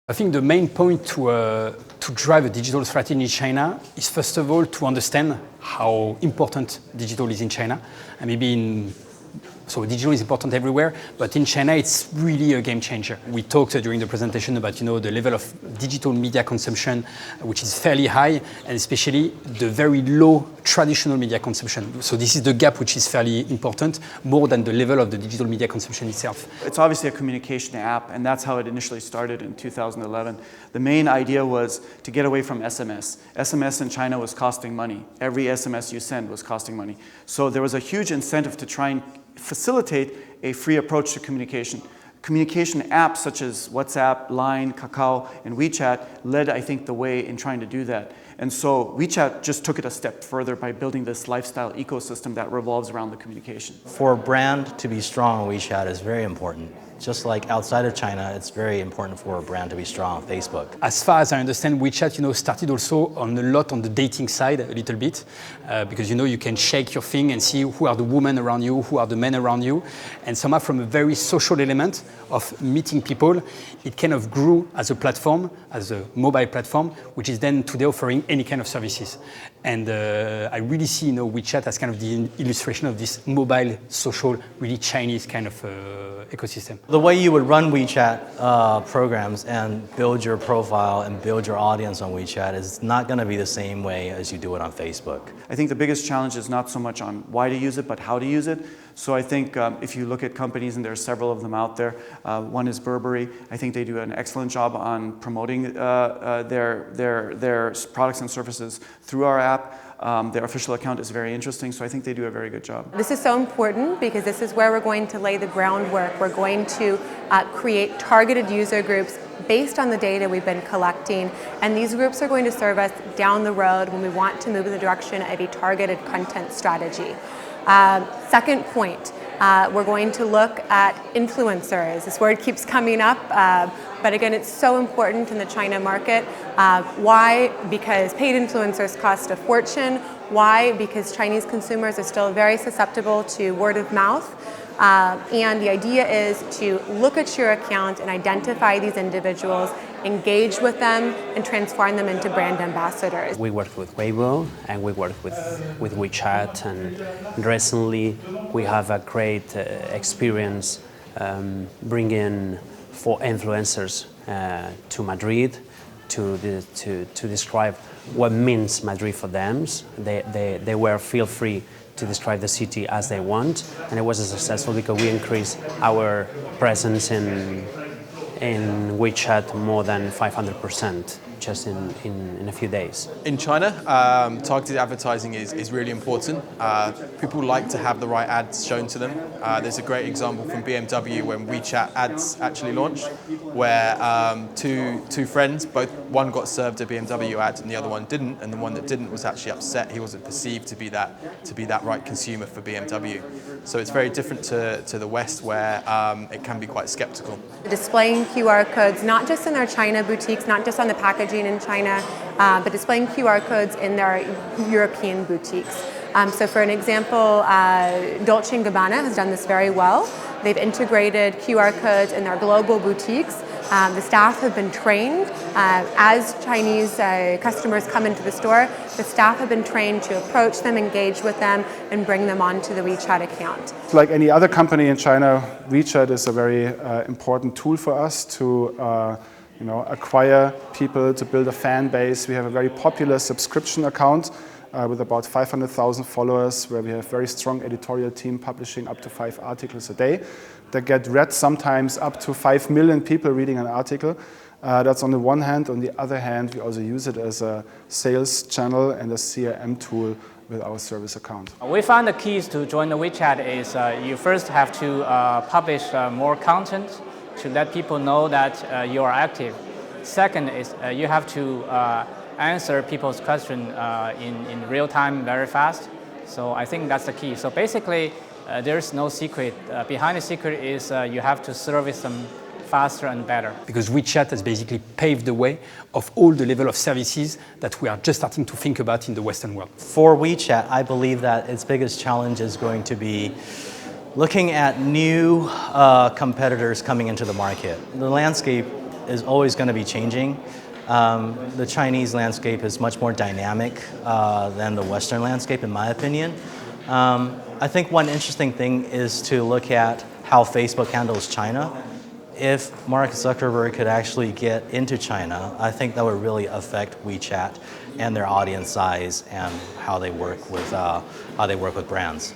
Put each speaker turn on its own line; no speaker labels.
I think the main point to drive a digital strategy in China is, first of all, to understand how important digital is in China. And so digital is important everywhere, but in China it's really a game changer. We talked during the presentation about the level of digital media consumption, which is fairly high, and especially the very low traditional media consumption. So this is the gap which is fairly important, more than the level of the digital media consumption itself.
It's obviously a communication app, and that's how it initially started in 2011. The main idea was to get away from SMS. SMS in China was costing money. Every SMS you send was costing money. So there was a huge incentive to try and facilitate a free approach to communication. Communication apps such as WhatsApp, Line, Kakao, and WeChat led, I think, the way in trying to do that. And so WeChat just took it a step further by building this lifestyle ecosystem that revolves around the communication.
For a brand to be strong on WeChat is very important. Just like outside of China, it's very important for a brand to be strong on Facebook.
As far as I understand, WeChat, started also on the dating side a little bit, because you can shake your thing and see who are the women around you, who are the men around you, and somehow from a very social element of meeting people, it kind of grew as a platform, as a mobile platform, which is then today offering any kind of services. And I really see WeChat as kind of the illustration of this mobile, social, really Chinese kind of ecosystem.
The way you would run WeChat programs and build your profile and build your audience on WeChat is not going to be the same way as you do it on Facebook.
I think the biggest challenge is not so much on why to use it, but how to use it. So I think if you look at companies, and there are several of them out there, one is Burberry. I think they do an excellent job on promoting their products and services through our app. Their official account is very interesting, so I think they do a very good job.
This is so important because this is where we're going to lay the groundwork. We're going to create targeted user groups based on the data we've been collecting, and these groups are going to serve us down the road when we want to move in the direction of a targeted content strategy. Second point, we're going to look at influencers. This word keeps coming up, but again, it's so important in the China market. Why? Because paid influencers cost a fortune. Why? Because Chinese consumers are still very susceptible to word of mouth. And the idea is to look at your account and identify these individuals, engage with them, and transform them into brand ambassadors.
We work with Weibo and we work with WeChat, and recently we have a great experience bringing 4 influencers to Madrid to describe what means Madrid for them. They were feel free to describe the city as they want, and it was successful because we increased our presence in WeChat more than 500% just in a few days.
In China, targeted advertising is really important. People like to have the right ads shown to them. There's a great example from BMW when WeChat ads actually launched, where two friends, one got served a BMW ad and the other one didn't, and the one that didn't was actually upset. He wasn't perceived to be that right consumer for BMW. So it's very different to the West, where it can be quite skeptical.
Displaying QR codes, not just in their China boutiques, not just on the packaging in China, but displaying QR codes in their European boutiques. So for an example, Dolce & Gabbana has done this very well. They've integrated QR codes in their global boutiques. The staff have been trained. As Chinese customers come into the store, the staff have been trained to approach them, engage with them, and bring them onto the WeChat account.
Like any other company in China, WeChat is a very important tool for us to acquire people, to build a fan base. We have a very popular subscription account with about 500,000 followers, where we have a very strong editorial team publishing up to 5 articles a day that get read, sometimes up to 5 million people reading an article. That's on the one hand. On the other hand, we also use it as a sales channel and a CRM tool with our service account.
We found the keys to join the WeChat is you first have to publish more content to let people know that you are active. Second is you have to answer people's questions in real time very fast. So I think that's the key. So basically, there's no secret. Behind the secret is you have to service them faster and better.
Because WeChat has basically paved the way of all the level of services that we are just starting to think about in the Western world.
For WeChat, I believe that its biggest challenge is going to be looking at new competitors coming into the market. The landscape is always going to be changing. The Chinese landscape is much more dynamic than the Western landscape, in my opinion. I think one interesting thing is to look at how Facebook handles China. If Mark Zuckerberg could actually get into China, I think that would really affect WeChat and their audience size and how they work with brands.